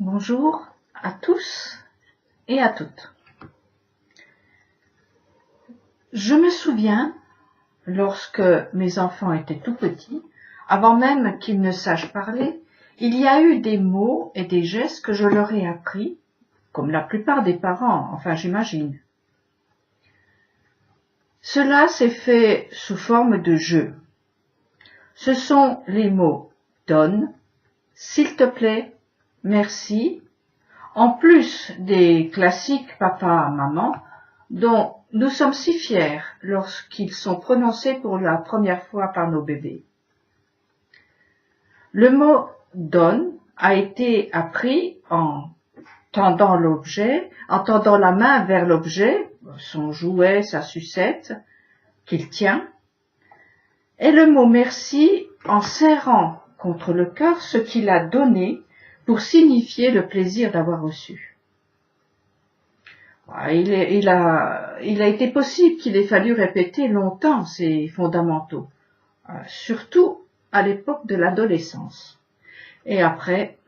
Bonjour à tous et à toutes. Je me souviens, lorsque mes enfants étaient tout petits, avant même qu'ils ne sachent parler, il y a eu des mots et des gestes que je leur ai appris, comme la plupart des parents, enfin j'imagine. Cela s'est fait sous forme de jeu. Ce sont les mots « donne »,« s'il te plaît »,« merci », en plus des classiques papa, maman, dont nous sommes si fiers lorsqu'ils sont prononcés pour la première fois par nos bébés. Le mot « donne » a été appris en tendant la main vers l'objet, son jouet, sa sucette, qu'il tient, et le mot « merci » en serrant contre le cœur ce qu'il a donné pour signifier le plaisir d'avoir reçu. Il a été possible qu'il ait fallu répéter longtemps ces fondamentaux, surtout à l'époque de l'adolescence. Et après,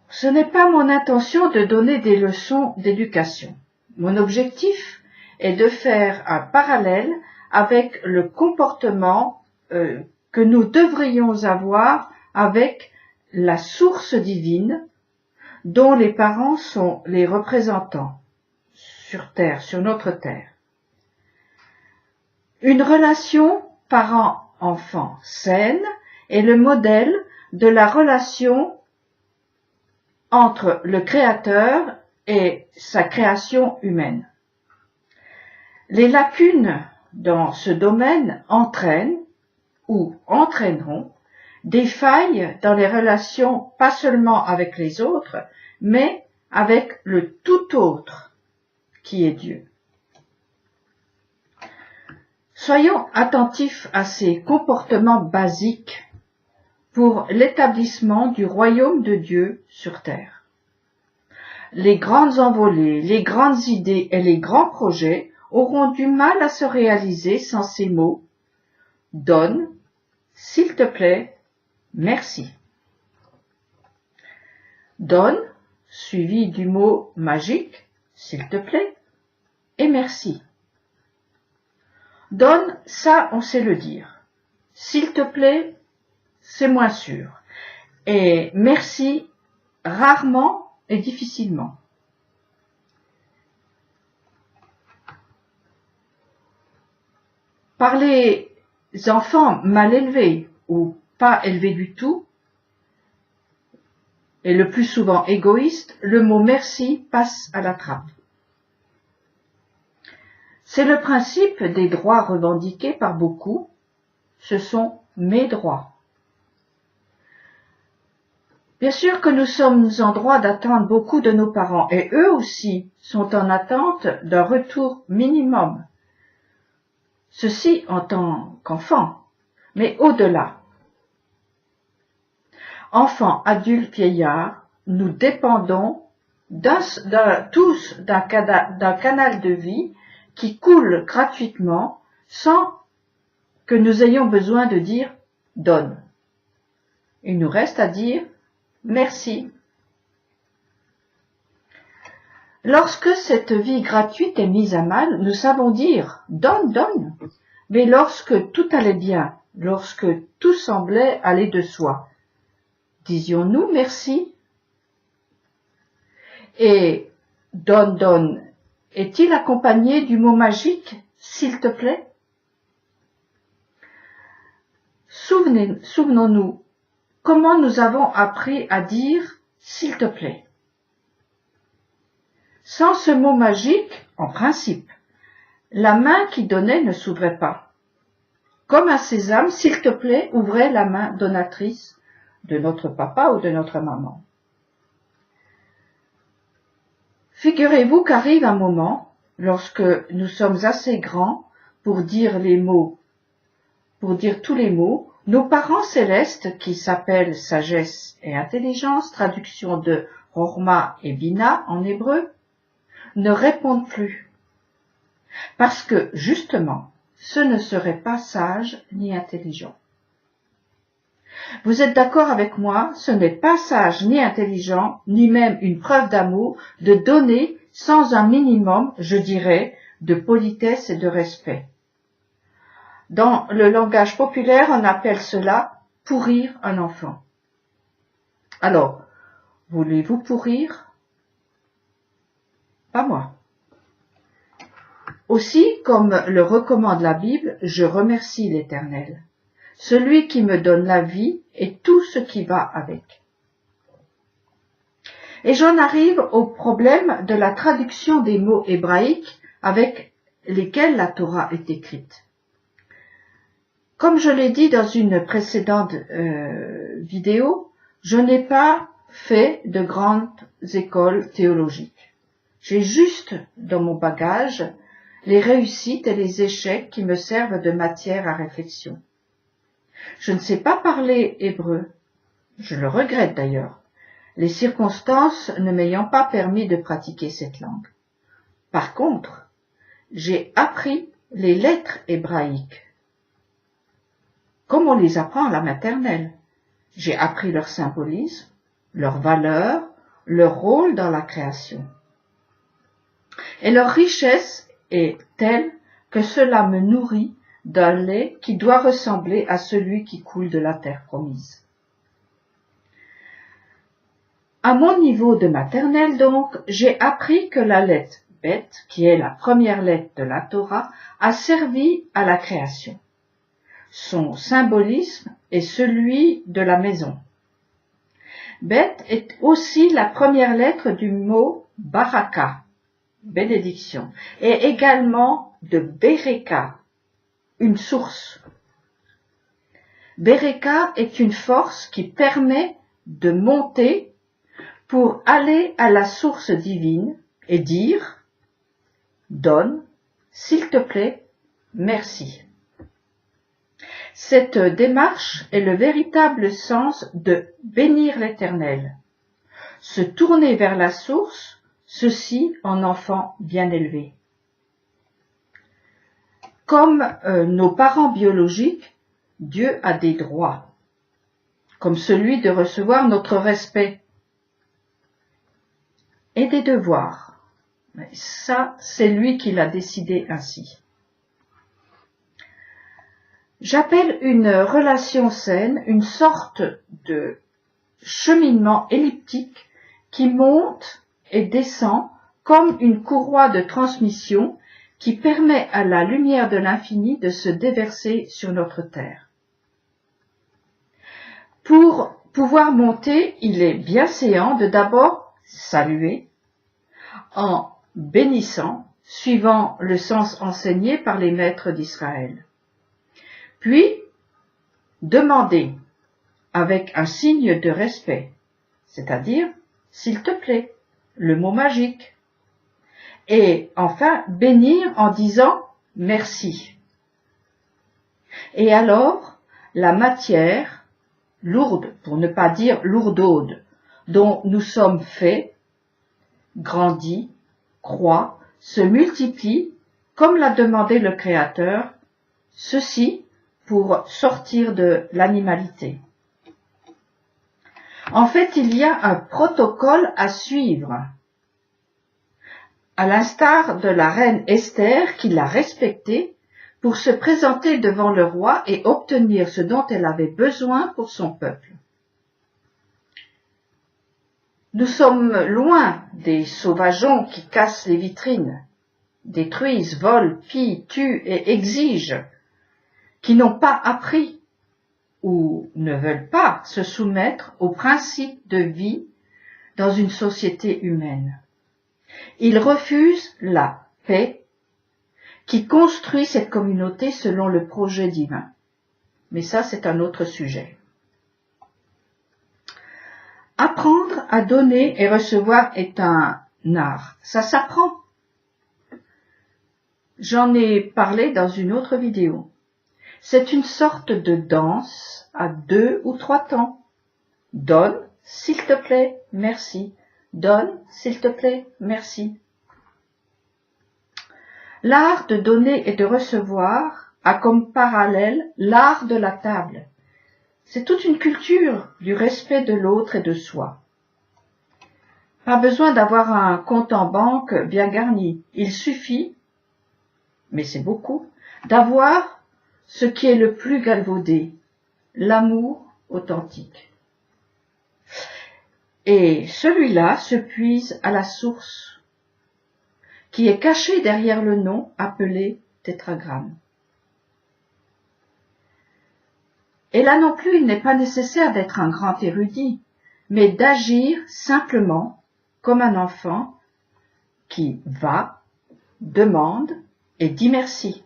ce n'est pas mon intention de donner des leçons d'éducation. Mon objectif est de faire un parallèle avec le comportement que nous devrions avoir avec la source divine dont les parents sont les représentants sur Terre, sur notre Terre. Une relation parent-enfant saine est le modèle de la relation entre le Créateur et sa création humaine. Les lacunes dans ce domaine entraînent ou entraîneront des failles dans les relations, pas seulement avec les autres, mais avec le tout autre, qui est Dieu. Soyons attentifs à ces comportements basiques pour l'établissement du royaume de Dieu sur terre. Les grandes envolées, les grandes idées et les grands projets auront du mal à se réaliser sans ces mots « donne »,« s'il te plaît », merci. Donne, suivi du mot magique, s'il te plaît, et merci. Donne, ça on sait le dire. S'il te plaît, c'est moins sûr. Et merci, rarement et difficilement. Par les enfants mal élevés ou pas élevés du tout, et le plus souvent égoïste, le mot merci passe à la trappe. C'est le principe des droits revendiqués par beaucoup. Ce sont mes droits. Bien sûr que nous sommes en droit d'attendre beaucoup de nos parents, et eux aussi sont en attente d'un retour minimum. Ceci en tant qu'enfants, mais au-delà. Enfants, adultes, vieillards, nous dépendons tous d'un canal de vie qui coule gratuitement sans que nous ayons besoin de dire « donne ». Il nous reste à dire « merci ». Lorsque cette vie gratuite est mise à mal, nous savons dire « donne, donne ». Mais lorsque tout allait bien, lorsque tout semblait aller de soi, disions-nous merci? Et donne, donne, est-il accompagné du mot magique, s'il te plaît? Souvenons-nous, comment nous avons appris à dire s'il te plaît? Sans ce mot magique, en principe, la main qui donnait ne s'ouvrait pas. Comme un sésame, s'il te plaît, ouvrait la main donatrice de notre papa ou de notre maman. Figurez-vous qu'arrive un moment, lorsque nous sommes assez grands pour dire tous les mots, nos parents célestes, qui s'appellent sagesse et intelligence, traduction de Horma et Bina en hébreu, ne répondent plus. Parce que, justement, ce ne serait pas sage ni intelligent. Vous êtes d'accord avec moi, ce n'est pas sage ni intelligent, ni même une preuve d'amour, de donner sans un minimum, je dirais, de politesse et de respect. Dans le langage populaire, on appelle cela pourrir un enfant. Alors, voulez-vous pourrir? Pas moi. Aussi, comme le recommande la Bible, je remercie l'Éternel, celui qui me donne la vie et tout ce qui va avec. Et j'en arrive au problème de la traduction des mots hébraïques avec lesquels la Torah est écrite. Comme je l'ai dit dans une précédente vidéo, je n'ai pas fait de grandes écoles théologiques. J'ai juste dans mon bagage les réussites et les échecs qui me servent de matière à réflexion. Je ne sais pas parler hébreu, je le regrette d'ailleurs, les circonstances ne m'ayant pas permis de pratiquer cette langue. Par contre, j'ai appris les lettres hébraïques, comme on les apprend à la maternelle. J'ai appris leur symbolisme, leur valeur, leur rôle dans la création. Et leur richesse est telle que cela me nourrit d'un lait qui doit ressembler à celui qui coule de la terre promise. À mon niveau de maternelle donc, j'ai appris que la lettre Bet, qui est la première lettre de la Torah, a servi à la création. Son symbolisme est celui de la maison. Bet est aussi la première lettre du mot baraka, bénédiction, et également de Bereka, une source. Bereka est une force qui permet de monter pour aller à la source divine et dire « Donne, s'il te plaît, merci ». Cette démarche est le véritable sens de bénir l'Éternel, se tourner vers la source, ceci en enfant bien élevé. Comme nos parents biologiques, Dieu a des droits, comme celui de recevoir notre respect, et des devoirs. Mais ça, c'est lui qui l'a décidé ainsi. J'appelle une relation saine une sorte de cheminement elliptique qui monte et descend comme une courroie de transmission qui permet à la lumière de l'infini de se déverser sur notre terre. Pour pouvoir monter, il est bienséant de d'abord saluer en bénissant, suivant le sens enseigné par les maîtres d'Israël. Puis, demander avec un signe de respect, c'est-à-dire « s'il te plaît », le mot magique. Et enfin, bénir en disant « merci ». Et alors, la matière, lourde, pour ne pas dire lourdaude, dont nous sommes faits, grandit, croît, se multiplie, comme l'a demandé le Créateur, ceci pour sortir de l'animalité. En fait, il y a un protocole à suivre, à l'instar de la reine Esther qui l'a respecté pour se présenter devant le roi et obtenir ce dont elle avait besoin pour son peuple. Nous sommes loin des sauvageons qui cassent les vitrines, détruisent, volent, pillent, tuent et exigent, qui n'ont pas appris ou ne veulent pas se soumettre aux principes de vie dans une société humaine. Ils refusent la paix qui construit cette communauté selon le projet divin. Mais ça, c'est un autre sujet. Apprendre à donner et recevoir est un art. Ça s'apprend. J'en ai parlé dans une autre vidéo. C'est une sorte de danse à 2 ou 3 temps. Donne, s'il te plaît, merci. Donne, s'il te plaît, merci. L'art de donner et de recevoir a comme parallèle l'art de la table. C'est toute une culture du respect de l'autre et de soi. Pas besoin d'avoir un compte en banque bien garni. Il suffit, mais c'est beaucoup, d'avoir ce qui est le plus galvaudé, l'amour authentique. Et celui-là se puise à la source, qui est cachée derrière le nom appelé tétragramme. Et là non plus, il n'est pas nécessaire d'être un grand érudit, mais d'agir simplement comme un enfant qui va, demande et dit merci.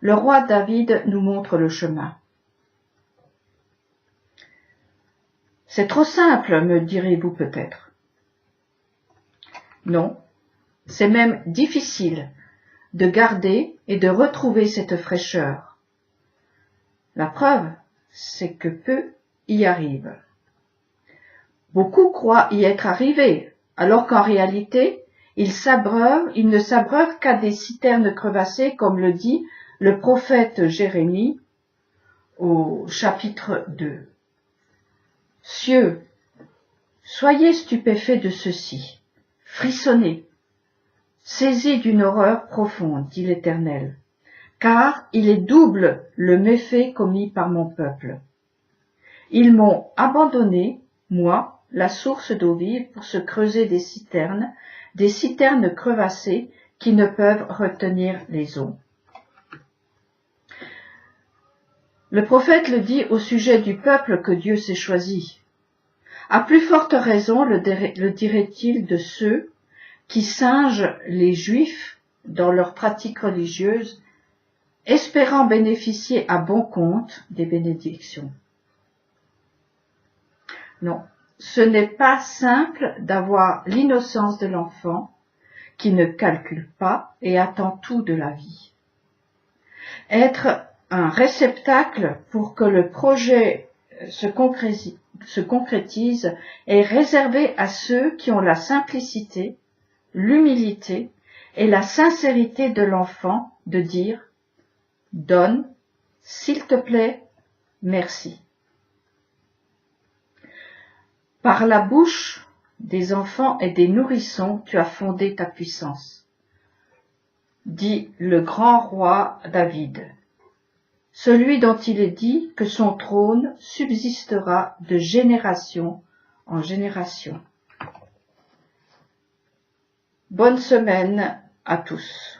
Le roi David nous montre le chemin. C'est trop simple, me direz-vous peut-être. Non, c'est même difficile de garder et de retrouver cette fraîcheur. La preuve, c'est que peu y arrivent. Beaucoup croient y être arrivés, alors qu'en réalité, ils ne s'abreuvent qu'à des citernes crevassées, comme le dit le prophète Jérémie au chapitre 2. Cieux, soyez stupéfaits de ceci, frissonnez, saisis d'une horreur profonde, dit l'Éternel, car il est double le méfait commis par mon peuple. Ils m'ont abandonné, moi, la source d'eau vive, pour se creuser des citernes crevassées qui ne peuvent retenir les eaux. Le prophète le dit au sujet du peuple que Dieu s'est choisi. À plus forte raison le dirait-il de ceux qui singent les Juifs dans leurs pratiques religieuses, espérant bénéficier à bon compte des bénédictions. Non, ce n'est pas simple d'avoir l'innocence de l'enfant qui ne calcule pas et attend tout de la vie. Être un réceptacle pour que le projet se concrétise est réservé à ceux qui ont la simplicité, l'humilité et la sincérité de l'enfant de dire « Donne, s'il te plaît, merci ». Par la bouche des enfants et des nourrissons, tu as fondé ta puissance, dit le grand roi David, celui dont il est dit que son trône subsistera de génération en génération. Bonne semaine à tous.